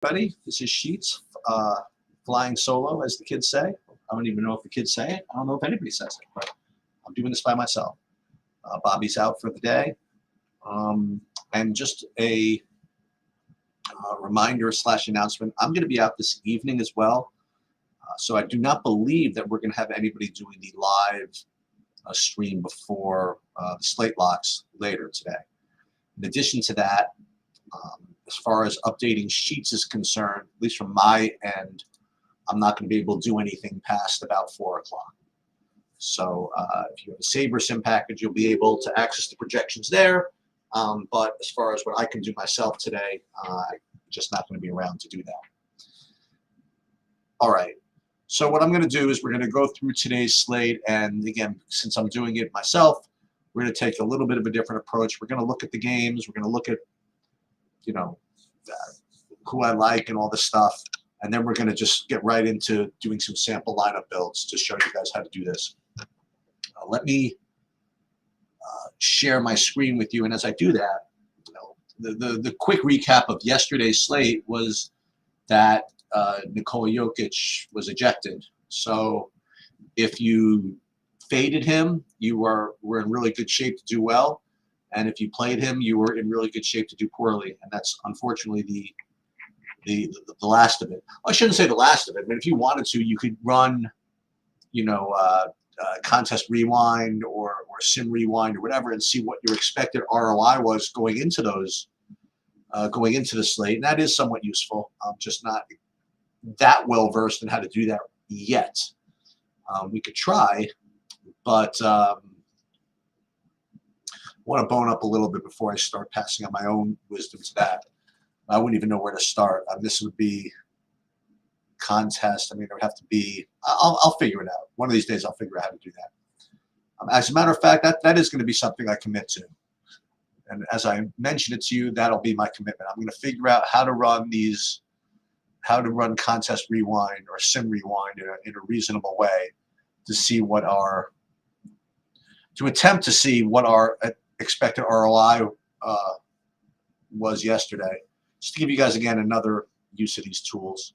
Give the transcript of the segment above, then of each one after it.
Buddy, this is Sheets, flying solo, as the kids say. I don't even know if the kids say it. I don't know if anybody says it, but I'm doing this by myself. Bobby's out for the day. And just a reminder / announcement, I'm going to be out this evening as well. So I do not believe that we're going to have anybody doing the live stream before the Slate locks later today. In addition to that, as far as updating sheets is concerned, at least from my end, I'm not going to be able to do anything past about 4 o'clock. So if you have a Saber Sim package, you'll be able to access the projections there. But as far as what I can do myself today, I'm just not going to be around to do that. All right. So what I'm going to do is we're going to go through today's slate. And again, since I'm doing it myself, we're going to take a little bit of a different approach. We're going to look at the games. We're going to look at, you know, who I like and all this stuff. And then we're going to just get right into doing some sample lineup builds to show you guys how to do this. Let me share my screen with you. And as I do that, the quick recap of yesterday's slate was that Nikola Jokic was ejected. So if you faded him, you were in really good shape to do well. And if you played him, you were in really good shape to do poorly. And that's unfortunately the last of it. I shouldn't say the last of it, but if you wanted to, you could run, contest rewind or sim rewind or whatever, and see what your expected ROI was going into those, going into the slate. And that is somewhat useful. I'm just not that well versed in how to do that yet. We could try, but I want to bone up a little bit before I start passing on my own wisdom to that. I wouldn't even know where to start. This would be contest. I mean, it would have to be. I'll figure it out. One of these days, I'll figure out how to do that. As a matter of fact, that is going to be something I commit to. And as I mention it to you, that'll be my commitment. I'm going to figure out how to run these, how to run contest rewind or sim rewind in a reasonable way to see what our, to attempt to see what our expected ROI was yesterday. Just to give you guys, again, another use of these tools.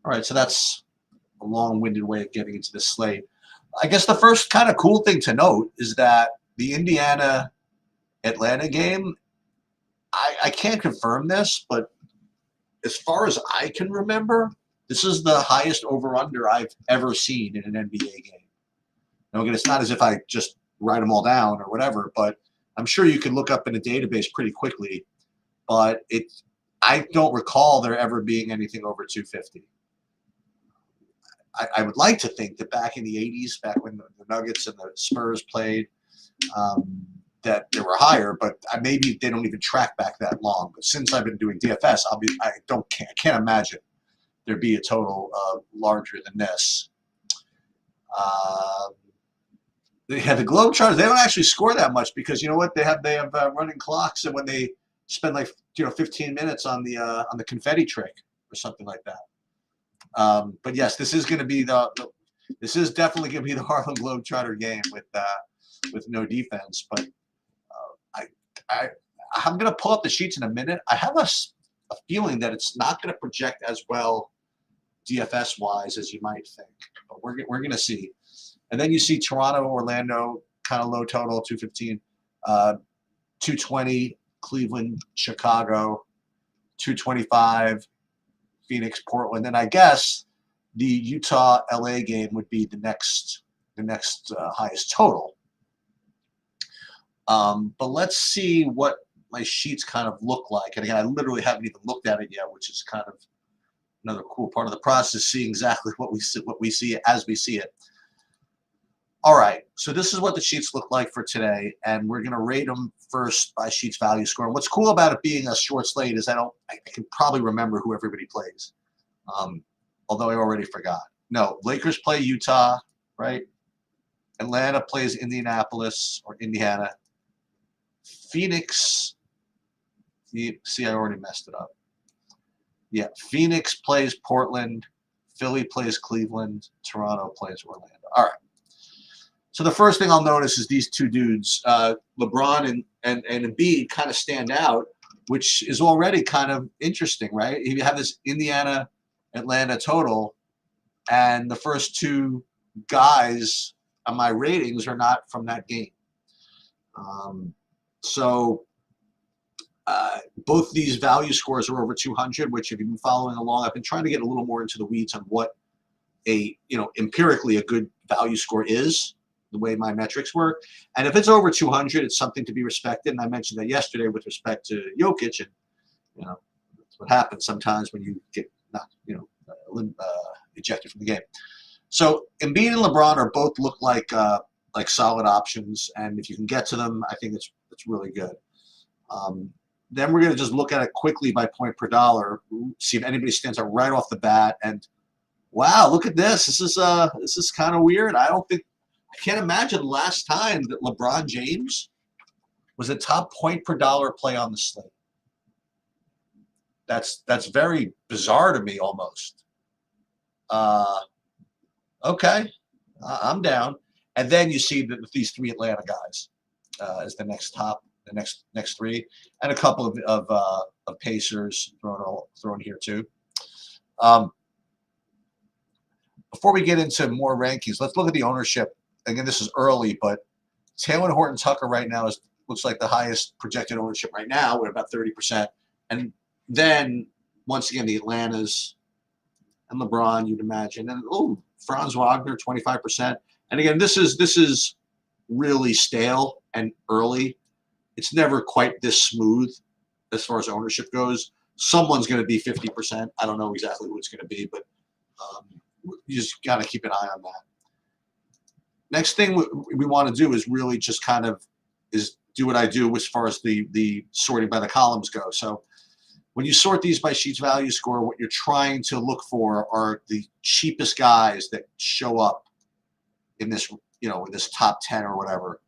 All right, so that's a long-winded way of getting into this slate. I guess the first kind of cool thing to note is that the Indiana-Atlanta game, I can't confirm this, but as far as I can remember, this is the highest over-under I've ever seen in an NBA game. Now, again, it's not as if I just write them all down or whatever, but I'm sure you can look up in a database pretty quickly. But I don't recall there ever being anything over 250. I would like to think that back in the 80s, back when the Nuggets and the Spurs played, that they were higher, but maybe they don't even track back that long. But since I've been doing DFS, I can't imagine there'd be a total larger than this. They have the Globetrotters. They don't actually score that much because you know what? They have running clocks, and when they spend 15 minutes on the confetti trick or something like that. But yes, this is going to be this is definitely going to be the Harlem Globetrotter game with no defense. But I'm going to pull up the sheets in a minute. I have a feeling that it's not going to project as well DFS wise as you might think, but we're going to see. And then you see Toronto, Orlando, kind of low total, 215, 220. Cleveland, Chicago, 225, Phoenix, Portland, and I guess the Utah LA game would be the next highest total. But let's see what my sheets kind of look like. And again, I literally haven't even looked at it yet, which is kind of another cool part of the process, seeing exactly what we see as we see it. All right, so this is what the sheets look like for today, and we're going to rate them first by sheets value score. And what's cool about it being a short slate is I can probably remember who everybody plays, although I already forgot. No, Lakers play Utah, right? Atlanta plays Indianapolis or Indiana. Phoenix, see, I already messed it up. Yeah, Phoenix plays Portland. Philly plays Cleveland. Toronto plays Orlando. All right. So the first thing I'll notice is these two dudes, LeBron and Embiid, kind of stand out which is already kind of interesting, right? You have this Indiana-Atlanta total, and the first two guys on my ratings are not from that game. So both these value scores are over 200, which if you've been following along, I've been trying to get a little more into the weeds on what empirically a good value score is, the way my metrics work. And if it's over 200, it's something to be respected. And I mentioned that yesterday with respect to Jokic, and that's what happens sometimes when you get not ejected from the game. So Embiid and LeBron are both look like solid options, and if you can get to them, I think it's really good. Then we're going to just look at it quickly by point per dollar, see if anybody stands out right off the bat. And wow, look at this! This is kind of weird. I can't imagine the last time that LeBron James was a top point per dollar play on the slate. That's very bizarre to me, almost. Okay, I'm down. And then you see that these three Atlanta guys as the next three, and a couple of Pacers thrown here too. Before we get into more rankings, let's look at the ownership. Again, this is early, but Taylor Horton-Tucker right now looks like the highest projected ownership right now. We're about 30%. And then, once again, the Atlantas and LeBron, you'd imagine. And, Franz Wagner, 25%. And, again, this is really stale and early. It's never quite this smooth as far as ownership goes. Someone's going to be 50%. I don't know exactly who it's going to be, but you just got to keep an eye on that. Next thing we want to do is really just kind of do what I do as far as the sorting by the columns go. So when you sort these by Sheets value score, what you're trying to look for are the cheapest guys that show up in this, in this top 10 or whatever.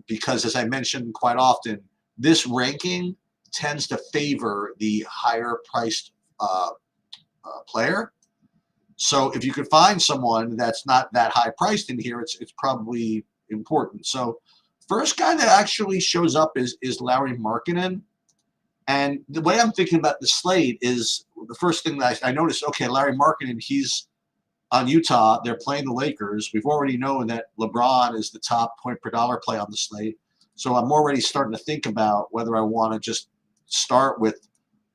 Because as I mentioned quite often, this ranking tends to favor the higher priced player. So if you could find someone that's not that high priced in here, it's probably important. So first guy that actually shows up is Lauri Markkanen. And the way I'm thinking about the slate is the first thing that I noticed, okay, Lauri Markkanen, he's on Utah. They're playing the Lakers. We've already known that LeBron is the top point per dollar play on the slate. So I'm already starting to think about whether I want to just start with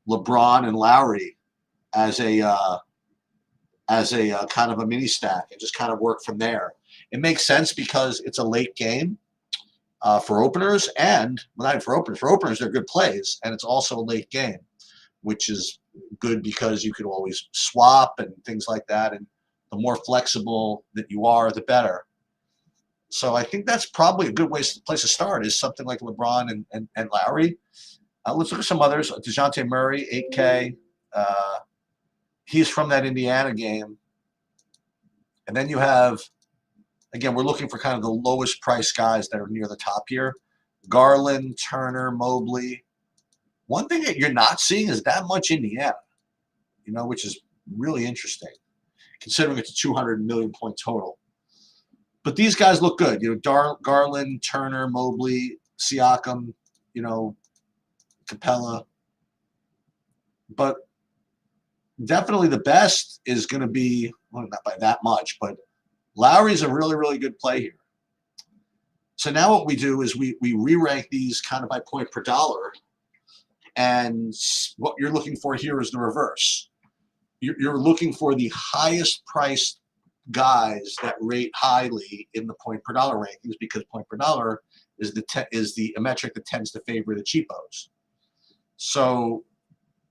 LeBron and Lauri as a kind of a mini stack and just kind of work from there. It makes sense because it's a late game for openers, and not even for openers. For openers, they're good plays, and it's also a late game, which is good because you can always swap and things like that. And the more flexible that you are, the better. So I think that's probably a good place to start is something like LeBron and Lauri. Let's look at some others. DeJounte Murray, 8K. He's from that Indiana game. And then you have, again, we're looking for kind of the lowest price guys that are near the top here. Garland, Turner, Mobley. One thing that you're not seeing is that much Indiana, which is really interesting, considering it's a 200 million point total. But these guys look good. Garland, Turner, Mobley, Siakam, Capella. But definitely the best is going to be, well, not by that much, but Lowry's a really, really good play here. So now what we do is we re-rank these kind of by point per dollar. And what you're looking for here is the reverse. You're looking for the highest priced guys that rate highly in the point per dollar rankings, because point per dollar is a metric that tends to favor the cheapos. So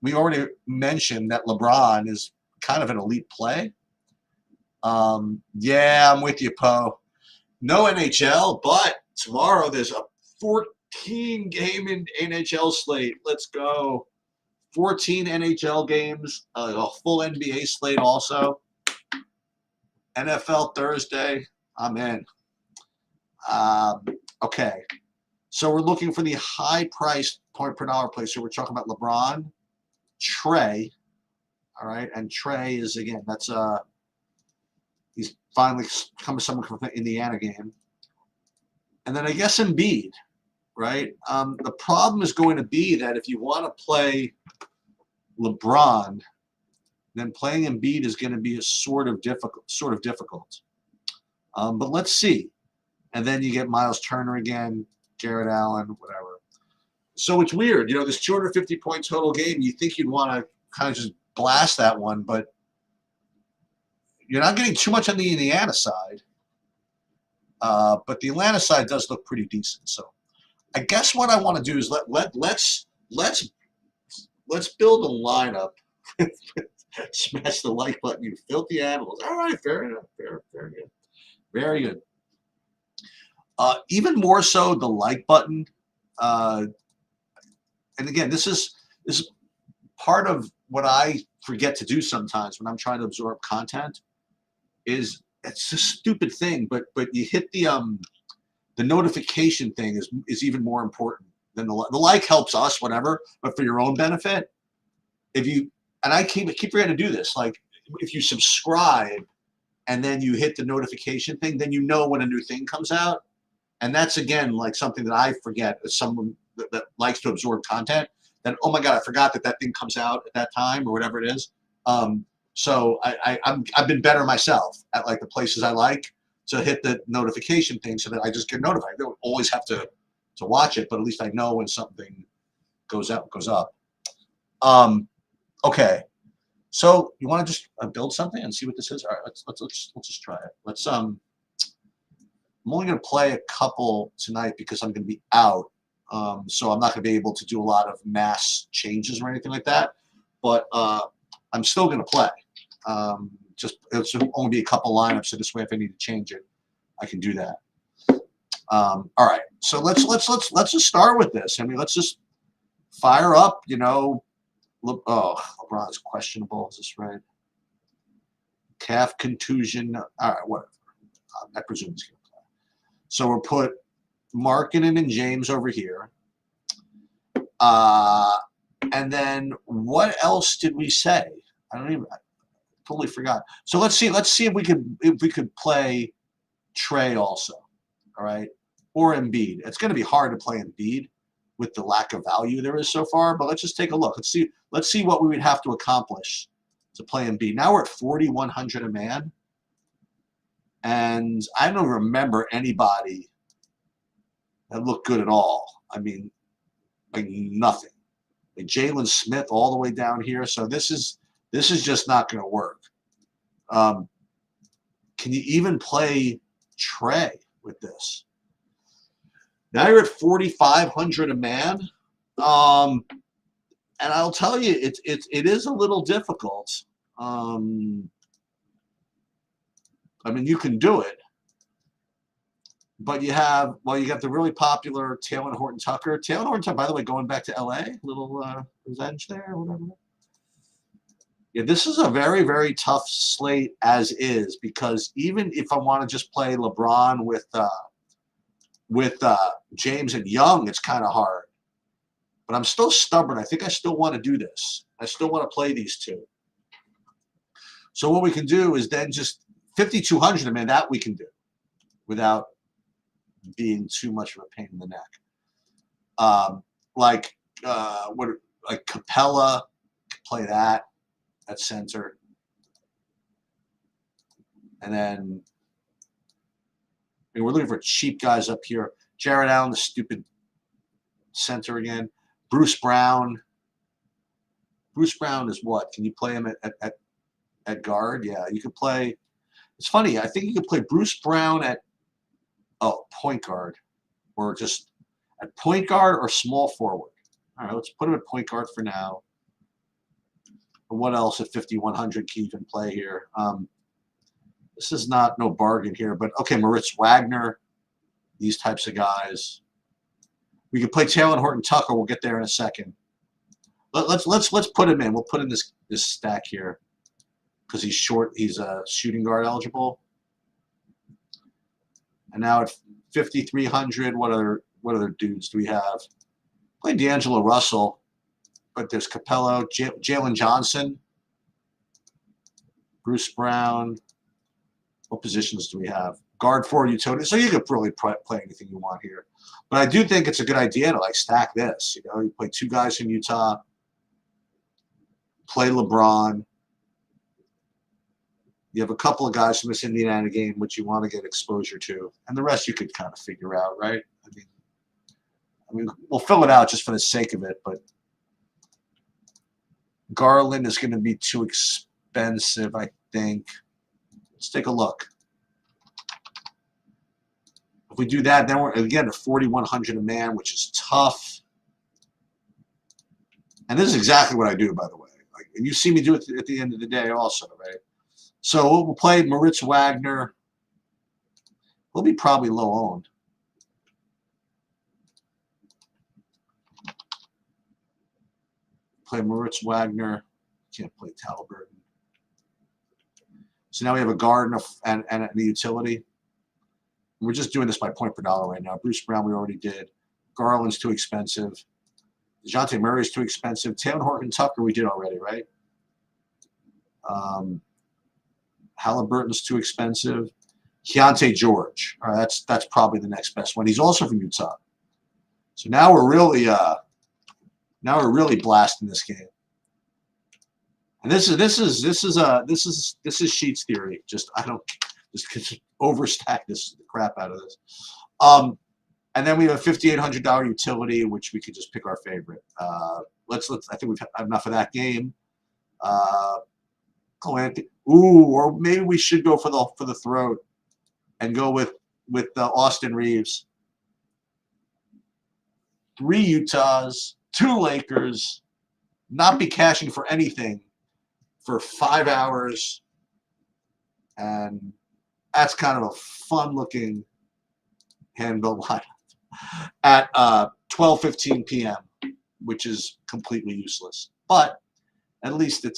we already mentioned that LeBron is kind of an elite play. Yeah, I'm with you, Poe. No NHL, but tomorrow there's a 14-game NHL slate. Let's go. 14 NHL games, a full NBA slate also. NFL Thursday, I'm in. Okay. So we're looking for the high-priced point per dollar play. So we're talking about LeBron, Trey, all right, and Trey is, again, that's he's finally come to someone from the Indiana game. And then I guess Embiid. right? The problem is going to be that if you want to play LeBron, then playing Embiid is going to be a sort of difficult. But let's see. And then you get Miles Turner again, Jared Allen, whatever. So it's weird, this 250-point total game. You think you'd want to kind of just blast that one, but you're not getting too much on the Indiana side. But the Atlanta side does look pretty decent. So I guess what I want to do is let's build a lineup. Smash the like button, you filthy animals. All right, fair enough. Fair good. Very good. Even more so, the like button. And again, this is part of what I forget to do sometimes when I'm trying to absorb content. It's a stupid thing, but you hit the notification thing is even more important than the like helps us, whatever, but for your own benefit, and I keep forgetting to do this. Like if you subscribe and then you hit the notification thing, then you know when a new thing comes out. And that's, again, like something that I forget as someone that likes to absorb content. That, oh my God, I forgot that thing comes out at that time or whatever it is. So I've been better myself at like the places I like to hit the notification thing so that I just get notified. I don't always have to watch it, but at least I know when something goes up. Okay, so you want to just build something and see what this is? All right, let's just try it. I'm only going to play a couple tonight because I'm going to be out, so I'm not going to be able to do a lot of mass changes or anything like that. But I'm still going to play. It's only be a couple lineups, so this way, if I need to change it, I can do that. All right, so let's just start with this. I mean, let's just fire up. LeBron's questionable. Is this right? Calf contusion. All right, whatever. I presume he's going to play. So we'll put Markkanen and James over here. And then what else did we say? I totally forgot. So let's see if we could play Trey also. All right, or Embiid. It's going to be hard to play Embiid with the lack of value there is so far, but let's just take a look. Let's see what we would have to accomplish to play Embiid. Now we're at 4,100 a man, and I don't remember anybody that looked good at all. I mean, like nothing. Like Jalen Smith all the way down here. So this is just not going to work. Can you even play Trey with this? Now you're at 4,500 a man, and I'll tell you, it is a little difficult. I mean, you can do it, but you got the really popular Taylor Horton Tucker. Taylor Horton Tucker, by the way, going back to LA, little revenge there, or whatever. Yeah, this is a very, very tough slate as is, because even if I want to just play LeBron with James and Young, it's kind of hard. But I'm still stubborn. I think I still want to do this. I still want to play these two. So what we can do is then just 5,200 a man, that we can do without being too much of a pain in the neck. Like Capella, play that at center. And then we're looking for cheap guys up here. Jared Allen, the stupid center again. Bruce Brown. Bruce Brown is what? Can you play him at guard? Yeah, you could play. It's funny. I think you could play Bruce Brown at point guard, or just at point guard or small forward. All right, let's put him at point guard for now. And what else at 5,100 can you even play here? This is no bargain here, but okay, Moritz Wagner, these types of guys. We can play Taylor Horton Tucker. We'll get there in a second. Let's put him in. We'll put in this stack here because he's short. He's shooting guard eligible. And now at 5,300, what other dudes do we have? Play D'Angelo Russell, but there's Capello, Jalen Johnson, Bruce Brown. What positions do we have? guard forward utility. So you could really play anything you want here. But I do think it's a good idea to like stack this. You know, you play 2 guys from Utah, play LeBron. You have a couple of guys from this Indiana game which you want to get exposure to, and the rest you could kind of figure out, right? I mean, we'll fill it out just for the sake of it, but Garland is going to be too expensive, I think. Let's take a look. If we do that, then we're again at 4,100 a man, which is tough. And this is exactly what I do, by the way. Like, and you see me do it at the end of the day, also, right? So we'll play Moritz Wagner. He'll be probably low owned. Play Moritz Wagner. Can't play Halliburton. So now we have a guard and a utility. We're just doing this by point per dollar right now. Bruce Brown we already did. Garland's too expensive. DeJounte Murray's too expensive. Taylor Horton-Tucker we did already, right? Halliburton's too expensive. Keontae George. All right, that's probably the next best one. He's also from Utah. So now we're really blasting this game. And this is Sheets theory. Just overstack this crap out of this. And then we have a $5,800 utility, which we could just pick our favorite. Let's. I think we've had enough of that game. Or maybe we should go for the throat and go with Austin Reeves. 3 Utahs, 2 Lakers, not be cashing for anything for 5 hours, and that's kind of a fun-looking handbill lineup at 12:15 p.m., which is completely useless. But at least it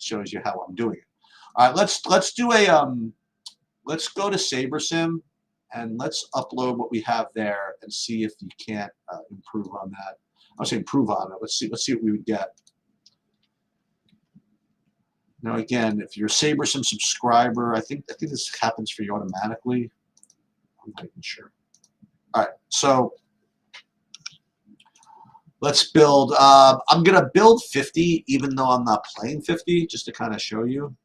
shows you how I'm doing it. All right, let's do a let's go to SaberSim and let's upload what we have there and see if you can't improve on that. I'll say improve on it. Let's see what we would get. Now again, if you're a SaberSim subscriber, I think this happens for you automatically. I'm not even sure. All right, so let's build. I'm gonna build 50, even though I'm not playing 50, just to kind of show you.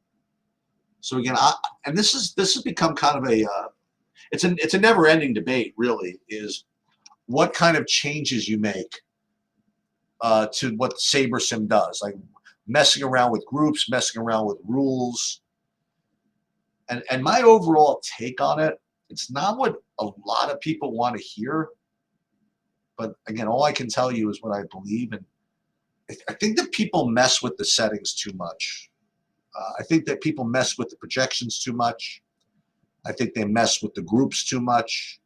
So again, and this has become kind of a it's a never-ending debate, really, is what kind of changes you make to what SaberSim does, like messing around with groups, messing around with rules. And my overall take on it, it's not what a lot of people want to hear. But again, all I can tell you is what I believe. And I think that people mess with the settings too much. I think that people mess with the projections too much. I think they mess with the groups too much.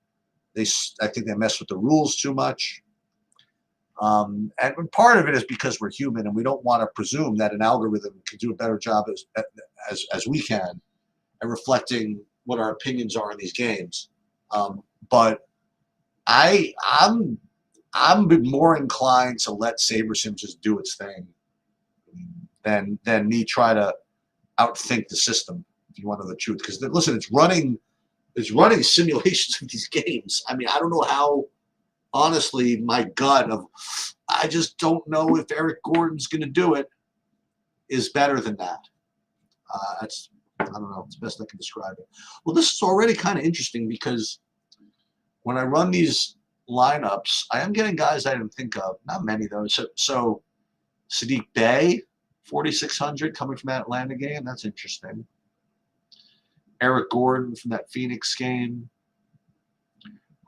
I think they mess with the rules too much. And part of it is because we're human and we don't want to presume that an algorithm can do a better job as we can at reflecting what our opinions are in these games. But I'm more inclined to let SaberSim just do its thing than me try to outthink the system, if you want to know the truth. Because listen, it's running simulations of these games. I mean, I don't know how. Honestly, my gut of I just don't know if Eric Gordon's going to do it is better than that. I don't know. It's the best I can describe it. Well, this is already kind of interesting because when I run these lineups, I am getting guys I didn't think of. Not many though. So Sadiq Bey, 4,600 coming from that Atlanta game. That's interesting. Eric Gordon from that Phoenix game.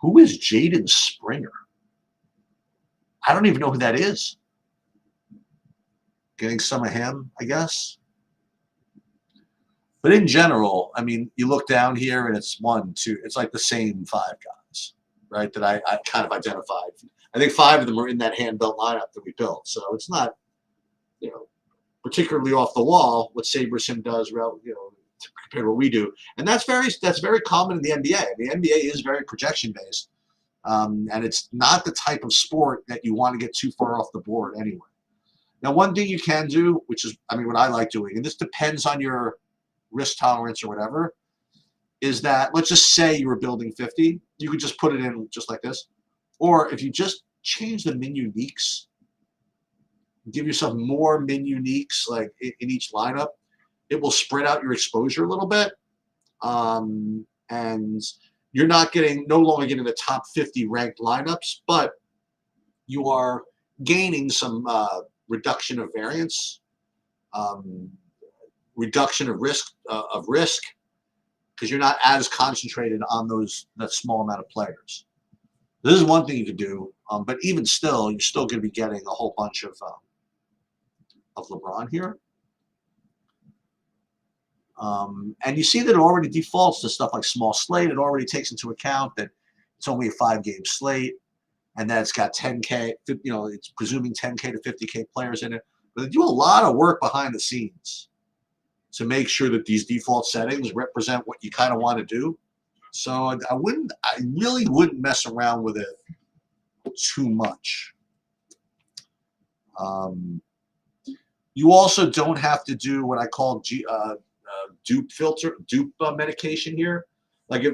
Who is Jaden Springer? I don't even know who that is. Getting some of him, I guess. But in general, I mean, you look down here and it's 1, 2. It's like the same 5 guys, right, that I kind of identified. I think 5 of them are in that hand-built lineup that we built. So it's not, particularly off the wall what SaberSim does, compared to what we do. And that's very common in the NBA. The NBA is very projection based, and it's not the type of sport that you want to get too far off the board anyway. Now, one thing you can do, which is, what I like doing, and this depends on your risk tolerance or whatever, is that, let's just say you were building 50, you could just put it in just like this. Or if you just change the min uniques, give yourself more min uniques like in each lineup, it will spread out your exposure a little bit. And you're no longer getting the top 50 ranked lineups, but you are gaining some reduction of variance, reduction of risk, because you're not as concentrated on that small amount of players. This is one thing you could do, but even still, you're still going to be getting a whole bunch of LeBron here. And you see that it already defaults to stuff like small slate. It already takes into account that it's only a 5-game slate, and that it's got 10K, it's presuming 10K to 50K players in it. But they do a lot of work behind the scenes to make sure that these default settings represent what you kind of want to do. So I really wouldn't mess around with it too much. You also don't have to do what I call dupe medication here. Like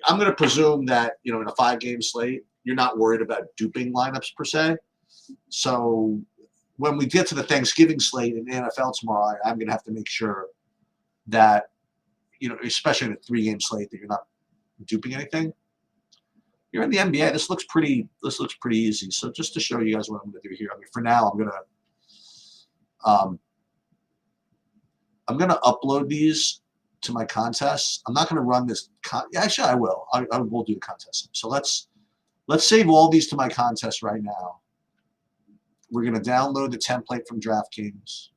I'm going to presume that, in a 5-game slate, you're not worried about duping lineups per se. So when we get to the Thanksgiving slate in the NFL tomorrow, I'm going to have to make sure that, especially in a 3-game slate, that you're not duping anything. You're in the NBA. This looks pretty easy. So just to show you guys what I'm going to do here. I mean, for now, I'm going to upload these to my contests. I'm not going to run this. Actually, I will. I will do the contest. So let's save all these to my contest right now. We're going to download the template from DraftKings.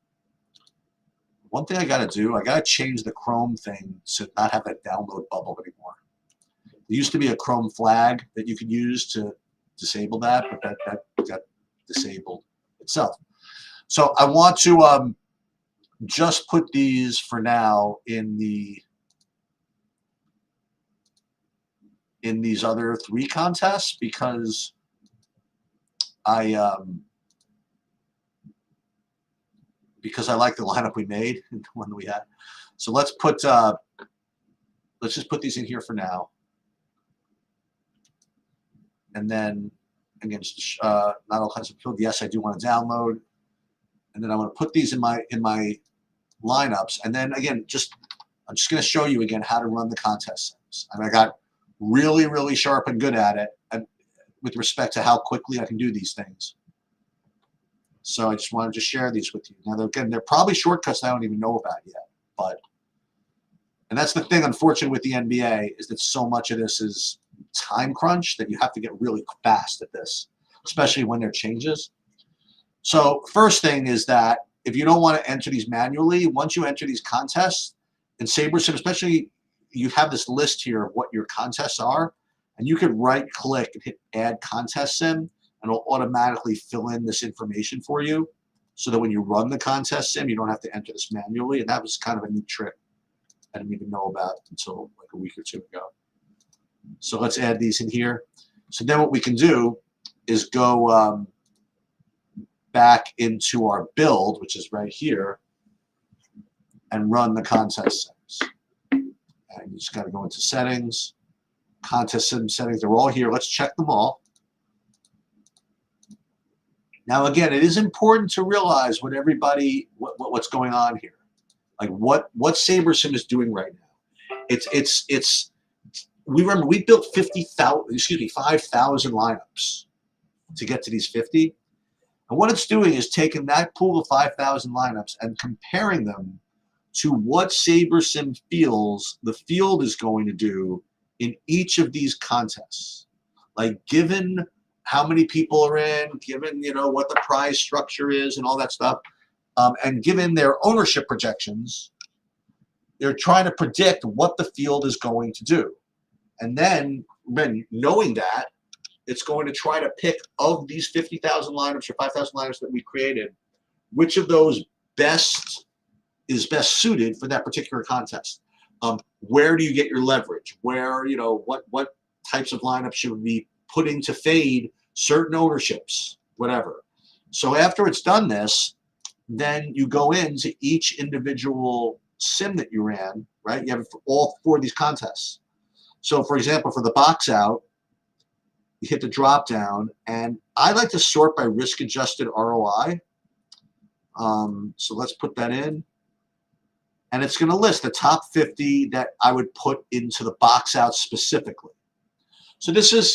One thing I got to do, I got to change the Chrome thing to not have that download bubble anymore. There used to be a Chrome flag that you could use to disable that, but that got disabled itself. So I want to just put these for now in these other 3 contests because I like the lineup we made and the one that we had. So let's just put these in here for now. And then again, just, not all kinds of field. Yes, I do want to download. And then I want to put these in my lineups. And then again, I'm just going to show you again how to run the contest settings. And I got really, really sharp and good at it with respect to how quickly I can do these things. So I just wanted to share these with you. Now, again, they're probably shortcuts I don't even know about yet. And that's the thing, unfortunately, with the NBA is that so much of this is time crunch that you have to get really fast at this, especially when there are changes. So first thing is that if you don't want to enter these manually, once you enter these contests, in SaberSim especially, you have this list here of what your contests are, and you can right-click and hit Add Contest Sim, and it'll automatically fill in this information for you so that when you run the contest sim, you don't have to enter this manually. And that was kind of a neat trick I didn't even know about until like a week or 2 ago. So let's add these in here. So then what we can do is go back into our build, which is right here, and run the contest sims. And you just got to go into settings, contest sim settings. They're all here. Let's check them all. Now, again, it is important to realize what's going on here, like what SaberSim is doing right now. We remember we built 5,000 lineups to get to these 50, and what it's doing is taking that pool of 5,000 lineups and comparing them to what SaberSim feels the field is going to do in each of these contests, like given how many people are in, given what the prize structure is and all that stuff, and given their ownership projections, they're trying to predict what the field is going to do. And then, knowing that, it's going to try to pick of these 50,000 lineups or 5,000 lineups that we created, which of those is best suited for that particular contest. Where do you get your leverage? Where, what types of lineups should we be putting to fade certain ownerships, whatever. So after it's done this, then you go into each individual sim that you ran, right? You have it for all 4 of these contests. So, for example, for the box out, you hit the drop down, and I like to sort by risk-adjusted ROI. So let's put that in. And it's going to list the top 50 that I would put into the box out specifically. So this is,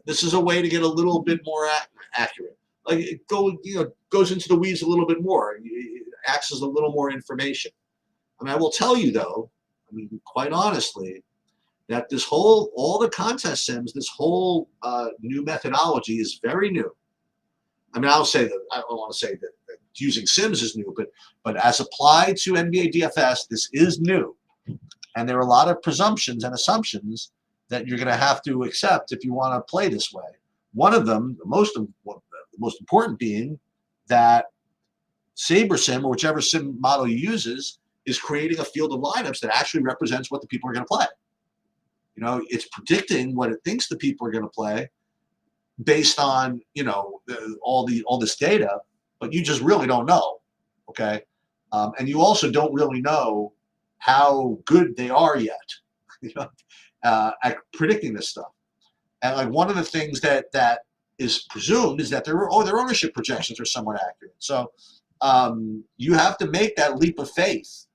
this is a way to get a little bit more accurate. Like it goes into the weeds a little bit more. It acts as a little more information. I mean, I will tell you though, I mean, quite honestly, that all the contest sims, this whole new methodology is very new. I mean, I'll say that I don't want to say that using sims is new, but as applied to NBA DFS, this is new, and there are a lot of presumptions and assumptions that you're going to have to accept if you want to play this way. One of them, the most important being that SaberSim, or whichever sim model you uses, is creating a field of lineups that actually represents what the people are going to play. It's predicting what it thinks the people are going to play based on all this data, but you just really don't know, okay? And you also don't really know how good they are yet, at predicting this stuff. And like one of the things that is presumed is that their ownership projections are somewhat accurate. So you have to make that leap of faith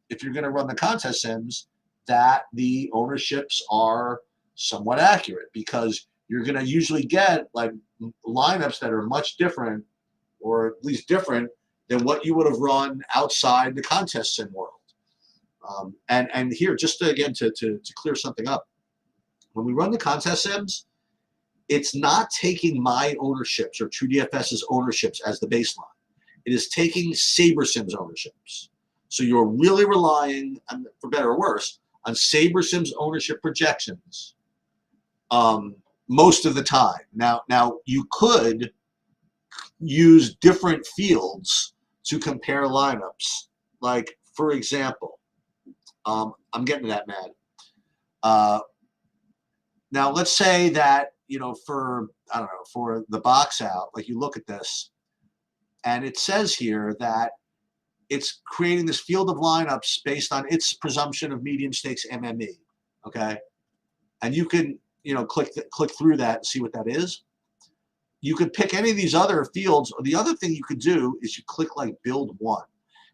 if you're going to run the contest sims that the ownerships are somewhat accurate, because you're going to usually get like lineups that are much different, or at least different than what you would have run outside the contest sim world. And here, just to clear something up, when we run the contest sims, it's not taking my ownerships or TrueDFS's ownerships as the baseline. It is taking SaberSim's ownerships. So you're really relying, for better or worse, on SaberSim's ownership projections most of the time. Now you could use different fields to compare lineups. Like, for example, I'm getting to that, Mad. Now, let's say that, for the box out, like you look at this, and it says here that it's creating this field of lineups based on its presumption of medium stakes MME, okay? And you can, click through that and see what that is. You could pick any of these other fields. Or the other thing you could do is you click like build one.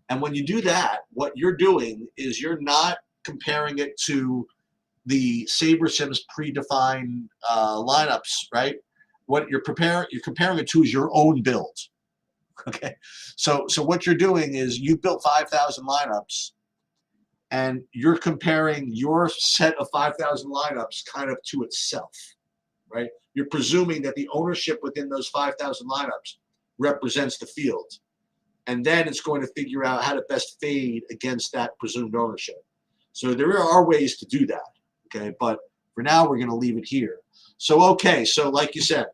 And when you do that, what you're doing is you're not comparing it to the SaberSim's predefined lineups, right? What you're comparing it to is your own build. Okay, so what you're doing is you built 5,000 lineups, and you're comparing your set of 5,000 lineups kind of to itself, right? You're presuming that the ownership within those 5,000 lineups represents the field, and then it's going to figure out how to best fade against that presumed ownership. So there are ways to do that, okay? But for now, we're going to leave it here. So okay, so like you said,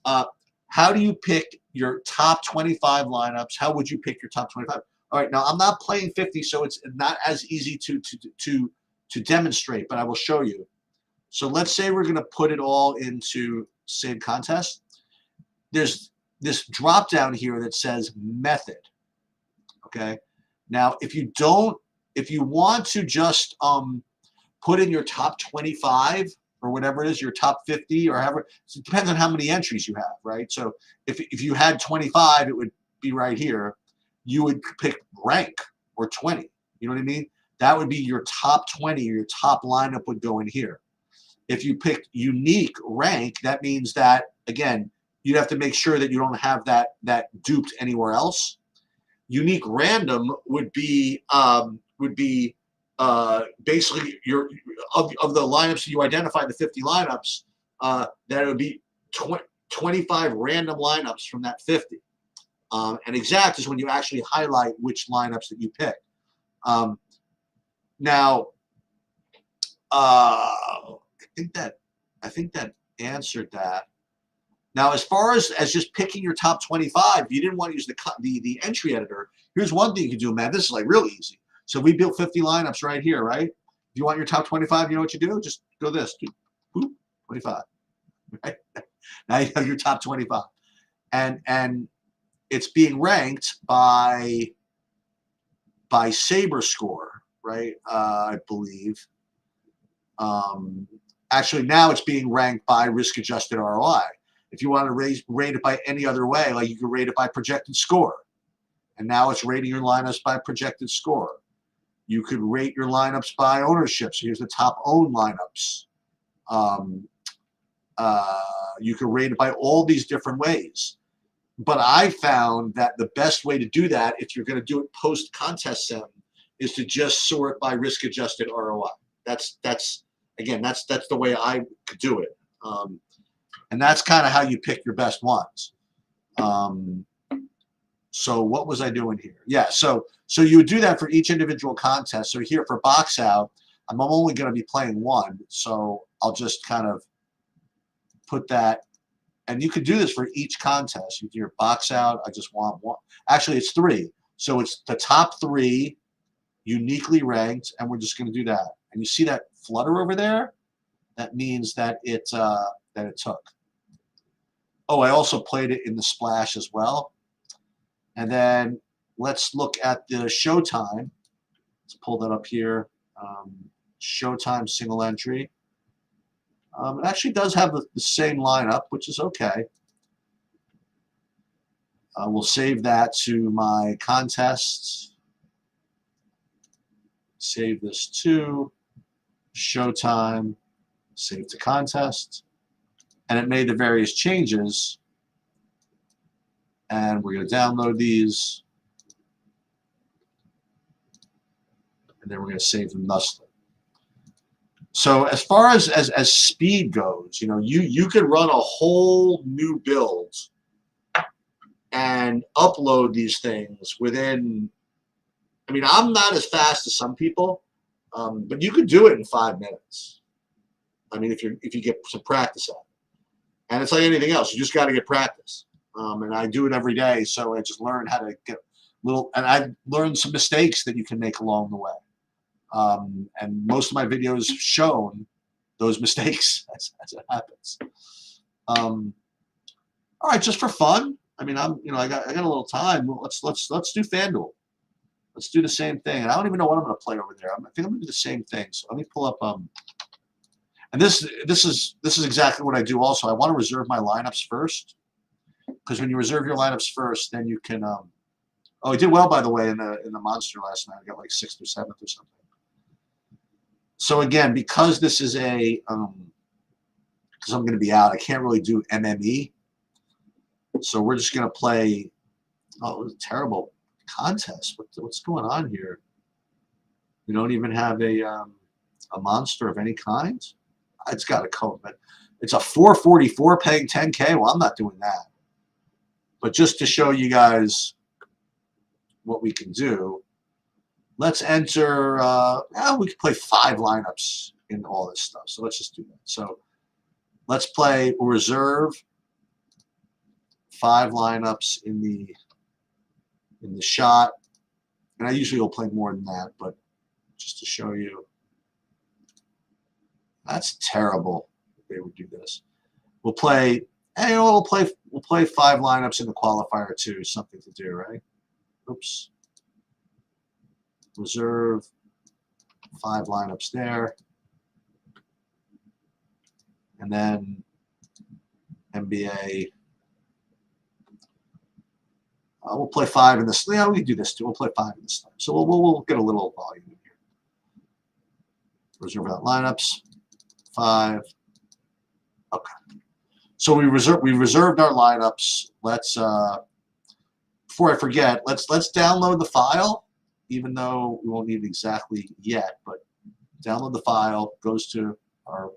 how do you pick your top 25 lineups? How would you pick your top 25? All right, now I'm not playing 50, so it's not as easy to demonstrate, but I will show you. So let's say we're going to put it all into save contest. There's this drop down here that says method. Okay. Now, if you want to just put in your top 25 or whatever it is, your top 50 or however, it depends on how many entries you have, right? So if you had 25, it would be right here. You would pick rank or 20. You know what I mean? That would be your top 20, or your top lineup would go in here. If you pick unique rank, that means that, again, you'd have to make sure that you don't have that duped anywhere else. Unique random would be basically your of the lineups that you identify, the 50 lineups, that it would be 25 random lineups from that 50. And exact is when you actually highlight which lineups that you pick. Now, I think that answered that. Now, as far as just picking your top 25, if you didn't want to use the entry editor, here's one thing you can do, man. This is like real easy. So we built 50 lineups right here, right? If you want your top 25, you know what you do? Just go this, boop, 25. Right? Now you have your top 25, and it's being ranked by by Sabre score, right? I believe. Actually, now it's being ranked by risk-adjusted ROI. If you want to rate it by any other way, like you can rate it by projected score. And now it's rating your lineups by projected score. You could rate your lineups by ownership. So here's the top owned lineups. You can rate it by all these different ways. But I found that the best way to do that, if you're going to do it post-contest sim, is to just sort by risk-adjusted ROI. That's the way I could do it. And that's kind of how you pick your best ones. So what was I doing here? Yeah, so you would do that for each individual contest. So here for box out, I'm only going to be playing one. So I'll just kind of put that. And you could do this for each contest. You do your box out. I just want one. Actually, it's 3. So it's the top 3 uniquely ranked, and we're just going to do that. And you see that flutter over there? That means that it took. Oh, I also played it in the splash as well. And then let's look at the showtime. Let's pull that up here. Showtime single entry. It actually does have the same lineup, which is okay. We'll save that to my contests. Save this to Showtime. Save to contest. And it made the various changes. And we're going to download these. And then we're going to save them thusly. So as far as speed goes, you could run a whole new build and upload these things within. I mean, I'm not as fast as some people, but you could do it in 5 minutes. I mean, if you get some practice at it, and it's like anything else, you just got to get practice. And I do it every day, so I just learned how to get and I've learned some mistakes that you can make along the way. And most of my videos shown those mistakes as it happens. All right, just for fun. I mean, I got a little time. Let's do FanDuel. Let's do the same thing. And I don't even know what I'm going to play over there. I think I'm going to do the same thing. So let me pull up. And this is exactly what I do. Also, I want to reserve my lineups first, because when you reserve your lineups first, then you can. Oh, I did well, by the way, in the Monster last night. I got like 6th or 7th or something. So again, because this is because I'm going to be out, I can't really do MME. So we're just going to play. Oh, it was a terrible contest. What's going on here? We don't even have a monster of any kind. It's got a code, but it's a 444 paying 10K. Well, I'm not doing that. But just to show you guys what we can do, let's enter. We can play 5 lineups in all this stuff. So let's just do that. So let's play reserve 5 lineups in the shot, and I usually will play more than that, but just to show you, that's terrible if they would do this. We'll play. Hey, we'll play 5 lineups in the qualifier too. Something to do, right? Oops. Reserve 5 lineups there, and then NBA. We'll play 5 in this. Yeah, we can do this too. We'll play 5 in this time. So we'll get a little volume in here. Reserve out lineups. 5. Okay. So we reserved our lineups. Let's before I forget, let's download the file, even though we won't need it exactly yet. But download the file, goes to our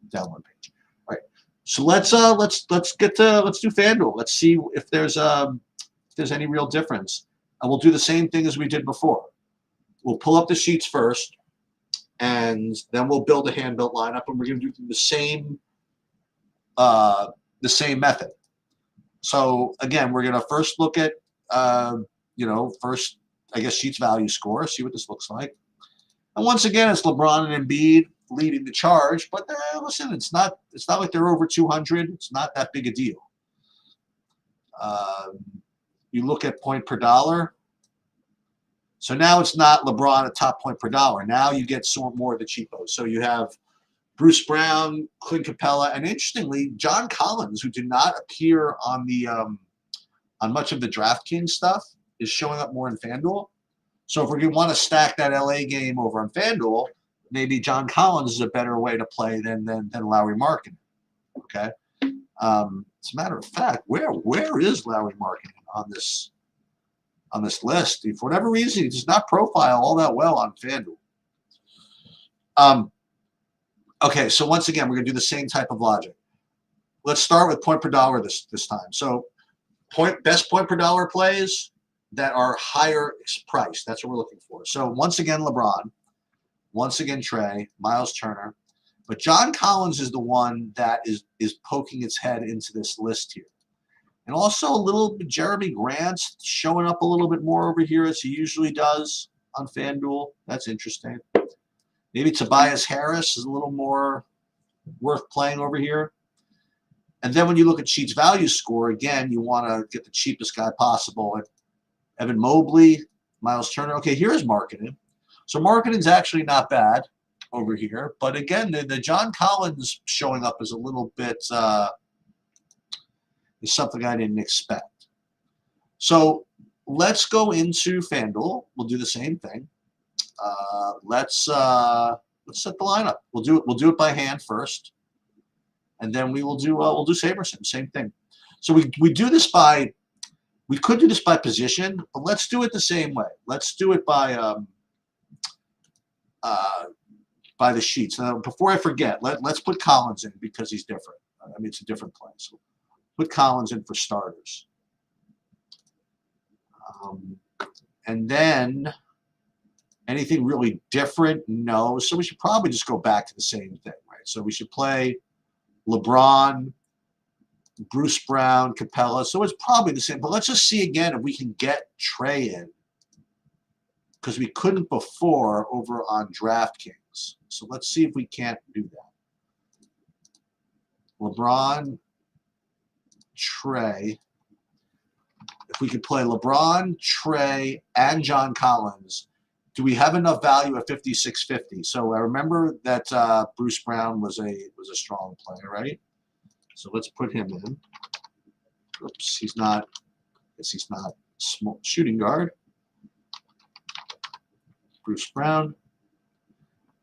download page. All right. So let's do FanDuel. Let's see if there's any real difference. And we'll do the same thing as we did before. We'll pull up the sheets first, and then we'll build a hand-built lineup, and we're going to do the same method. So again, we're going to first look at first, I guess, sheets value score, see what this looks like. And once again, it's LeBron and Embiid leading the charge, but listen, it's not like they're over 200. It's not that big a deal. You look at point per dollar. So now it's not LeBron at top point per dollar. Now you get some more of the cheapos. So you have Bruce Brown, Clint Capella, and interestingly, John Collins, who did not appear on the on much of the DraftKings stuff, is showing up more in FanDuel. So if we want to stack that LA game over on FanDuel, maybe John Collins is a better way to play than Lauri Markkanen. Okay. As a matter of fact, where is Lauri Markkanen on this list? For whatever reason, he does not profile all that well on FanDuel. Okay, so once again, we're gonna do the same type of logic. Let's start with point per dollar this time. So best point per dollar plays that are higher price. That's what we're looking for. So once again, LeBron, once again, Trey, Miles Turner, but John Collins is the one that is poking its head into this list here. And also a little bit Jeremy Grant showing up a little bit more over here as he usually does on FanDuel. That's interesting. Maybe Tobias Harris is a little more worth playing over here. And then when you look at Sheets value score, again, you want to get the cheapest guy possible. Evan Mobley, Miles Turner. Okay, here's Markkanen. So Markkanen's actually not bad over here. But again, the John Collins showing up is a little bit is something I didn't expect. So let's go into FanDuel. We'll do the same thing. Let's set the lineup. We'll do it by hand first, and then we'll do Saberson. Same thing. So we do this by. We could do this by position, but let's do it the same way. Let's do it by the sheets. Now, before I forget, let's put Collins in because he's different. I mean, it's a different play. So put Collins in for starters. And then anything really different? No. So we should probably just go back to the same thing, right? So we should play LeBron, Bruce Brown, Capella. So it's probably the same. But let's just see again if we can get Trey in, because we couldn't before over on DraftKings. So let's see if we can't do that. LeBron, Trey. If we could play LeBron, Trey, and John Collins, do we have enough value at 56.50? So I remember that Bruce Brown was a strong player, right? So let's put him in. Oops, he's not. I guess he's not small shooting guard. Bruce Brown.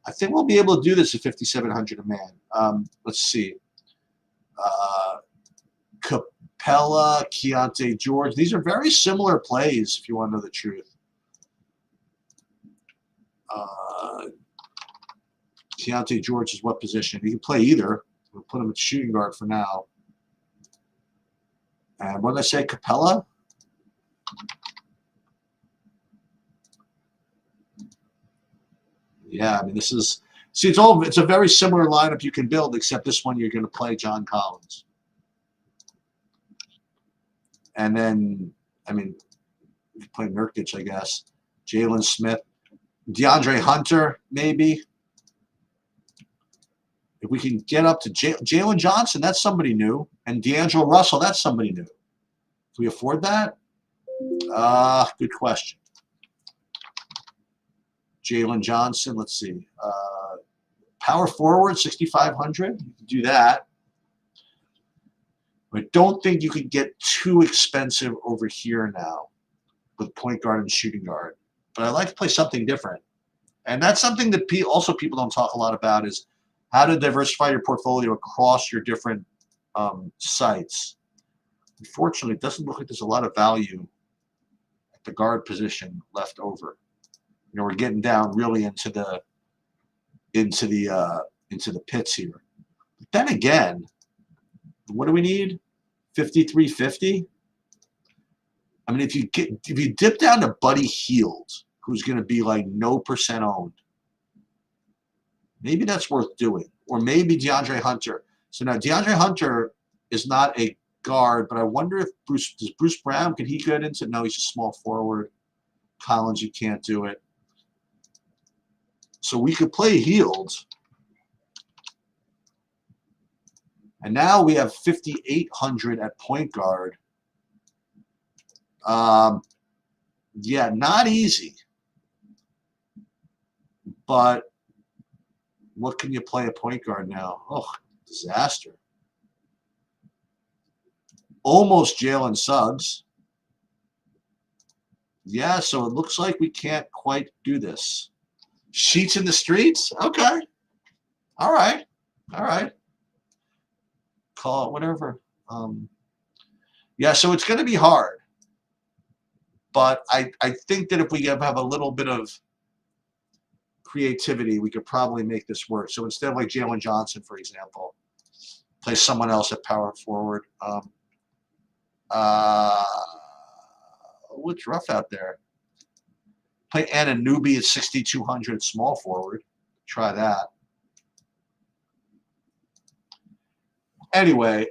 I think we'll be able to do this at 5,700 a man. Let's see. Capella, Keontae George. These are very similar plays, if you want to know the truth. Keontae George is what position? He can play either. We'll put him at shooting guard for now. And what did I say? Capella? Yeah, I mean, this is – see, it's a very similar lineup you can build, except this one you're going to play John Collins. And then, I mean, you can play Nurkic, I guess. Jalen Smith. DeAndre Hunter, maybe. If we can get up to Jalen Johnson, that's somebody new. And D'Angelo Russell, that's somebody new. Can we afford that? Good question. Jalen Johnson, let's see. Power forward, 6,500. You can do that. I don't think you could get too expensive over here now with point guard and shooting guard. But I like to play something different. And that's something that also people don't talk a lot about is how to diversify your portfolio across your different sites. Unfortunately, it doesn't look like there's a lot of value at the guard position left over. You know, we're getting down really into the pits here. But then again, what do we need? 5,350. I mean, if you dip down to Buddy Hield, who's going to be like no % owned, maybe that's worth doing. Or maybe DeAndre Hunter. So now DeAndre Hunter is not a guard, but I wonder if Bruce Brown, can he get into? No, he's a small forward. Collins, you can't do it. So we could play Hield. And now we have 5,800 at point guard. Yeah, not easy. But what can you play a point guard now? Oh, disaster. Almost Jalen Suggs. Yeah, so it looks like we can't quite do this. Sheets in the streets? Okay. All right. All right. Call it whatever. Yeah, so it's going to be hard. But I think that if we have a little bit of creativity, we could probably make this work. So instead of like Jalen Johnson, for example, play someone else at power forward. What's rough out there? Play Anunoby at 6,200 small forward. Try that. Anyway,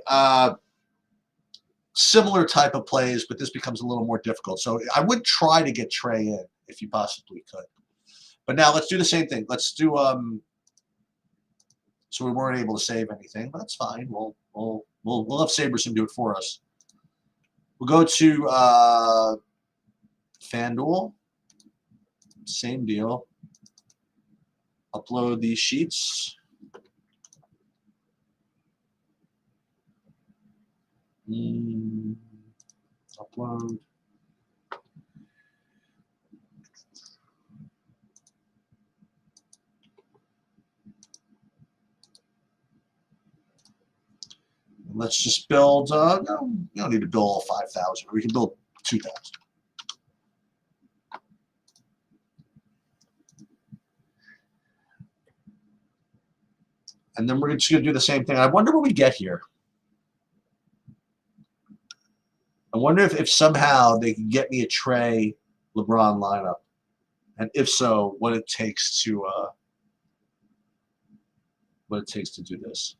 similar type of plays, but this becomes a little more difficult. So I would try to get Trey in if you possibly could. But now let's do the same thing. Let's do so we weren't able to save anything, but that's fine. We'll have Saberson do it for us. We'll go to FanDuel. Same deal. Upload these sheets. Upload. Let's just build. No, you don't need to build all 5,000. We can build 2,000. And then we're just going to do the same thing. I wonder what we get here. I wonder if somehow they can get me a Trey LeBron lineup. And if so, what it takes to do this.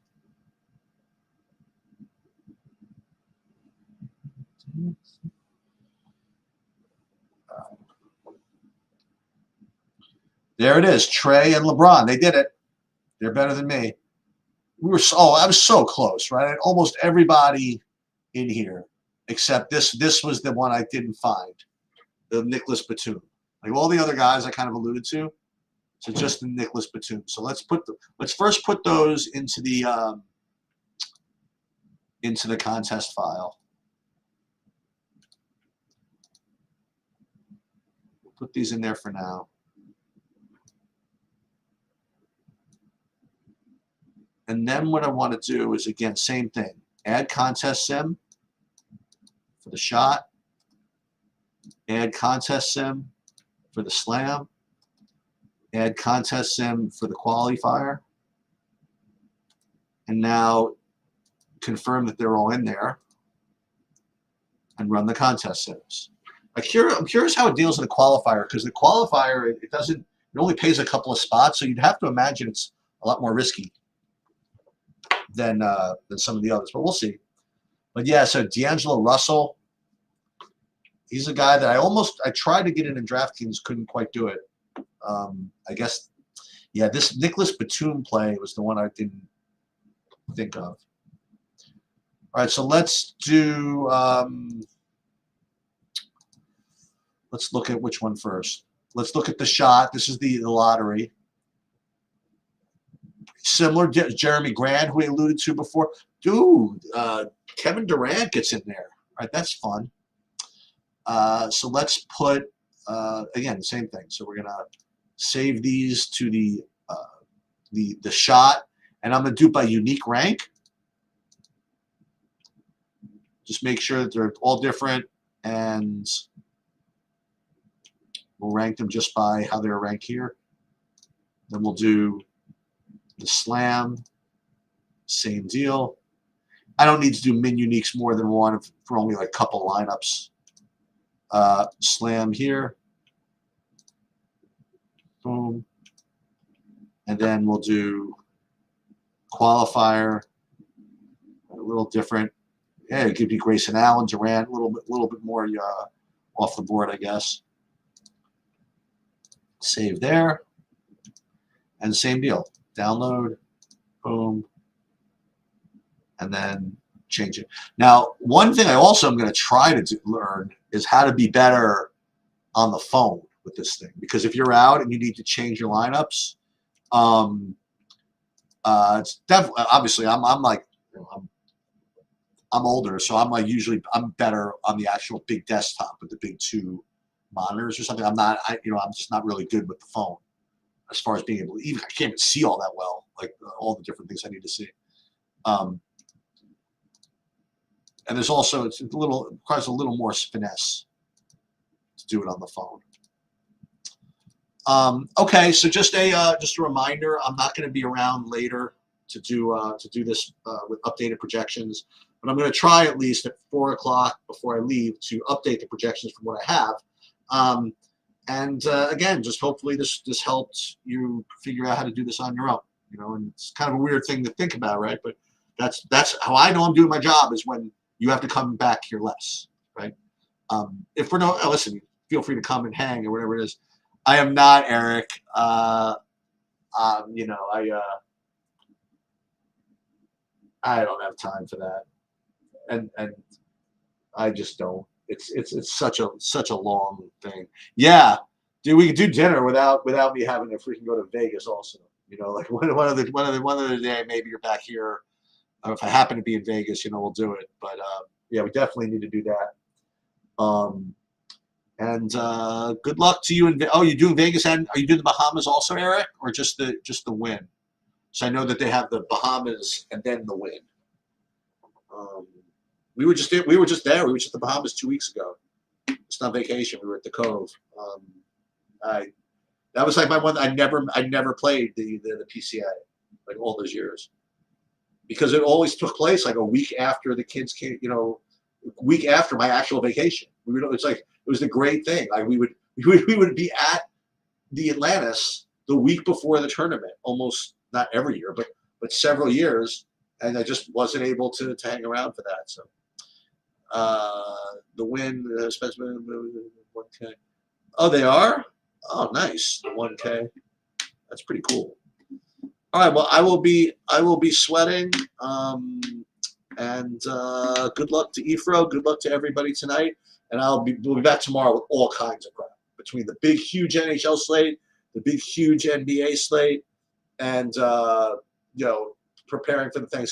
There it is, Trey and LeBron. They did it. They're better than me. I was so close, right? Almost everybody in here, except this was the one I didn't find, the Nicholas Batum. Like all the other guys I kind of alluded to, so just the Nicholas Batum. So let's first put those into the contest file. We'll put these in there for now. And then what I want to do is, again, same thing. Add contest sim for the shot. Add contest sim for the slam. Add contest sim for the qualifier. And now confirm that they're all in there. And run the contest sims. I'm curious how it deals in the qualifier, because the qualifier, it only pays a couple of spots, so you'd have to imagine it's a lot more risky than some of the others, but we'll see. But yeah, so D'Angelo Russell, he's a guy that I tried to get in DraftKings, couldn't quite do it. I guess, yeah, this Nicholas Batum play was the one I didn't think of. All right, so let's do. Let's look at which one first. Let's look at the shot. This is the lottery. Similar to Jeremy Grant, who we alluded to before. Dude, Kevin Durant gets in there. All right, that's fun. So let's put, again, the same thing. So we're going to save these to the shot, and I'm going to do it by unique rank. Just make sure that they're all different, and we'll rank them just by how they're ranked here. Then we'll do the slam, same deal. I don't need to do min uniques more than one for only like a couple lineups. Slam here. Boom. And then we'll do qualifier. A little different. Yeah, it could be Grayson Allen, Durant, a little bit more off the board, I guess. Save there. And same deal. Download, boom, and then change it. Now, one thing I also am going to try to learn is how to be better on the phone. with this thing, because if you're out and you need to change your lineups, it's definitely, obviously I'm like, I'm older, so I'm like usually I'm better on the actual big desktop with the big two monitors or something. I'm just not really good with the phone as far as being able to, even I can't even see all that well, like all the different things I need to see. And there's also, it requires a little more finesse to do it on the phone. Okay, so just a reminder, I'm not going to be around later to do this with updated projections, but I'm going to try at least at 4 o'clock before I leave to update the projections from what I have. Again, just hopefully this helped you figure out how to do this on your own. And it's kind of a weird thing to think about, right? But that's how I know I'm doing my job, is when you have to come back here less, right? If for no, listen, feel free to come and hang or whatever it is. I am not Eric. I don't have time for that, and I just don't. It's such a long thing. Yeah, dude, we could do dinner without me having to freaking go to Vegas. Also, like one of the day, maybe you're back here. If I happen to be in Vegas, we'll do it. But yeah, we definitely need to do that. Good luck to you. You're doing Vegas, and are you doing the Bahamas also, Eric, or just the Wynn? So I know that they have the Bahamas and then the Wynn. We were just there. We were just at the Bahamas 2 weeks ago. It's not vacation. We were at the Cove. That was like my one. I never played the PCA like all those years, because it always took place like a week after the kids came. A week after my actual vacation. It's like, it was the great thing. Like we would be at the Atlantis the week before the tournament, almost not every year, but several years, and I just wasn't able to hang around for that. So the Win, especially 1K. Oh, they are? Oh, nice. The 1K. That's pretty cool. All right. Well, I will be sweating. Good luck to Efro. Good luck to everybody tonight. And we'll be back tomorrow with all kinds of crap, between the big, huge NHL slate, the big, huge NBA slate, and preparing for the Thanksgiving.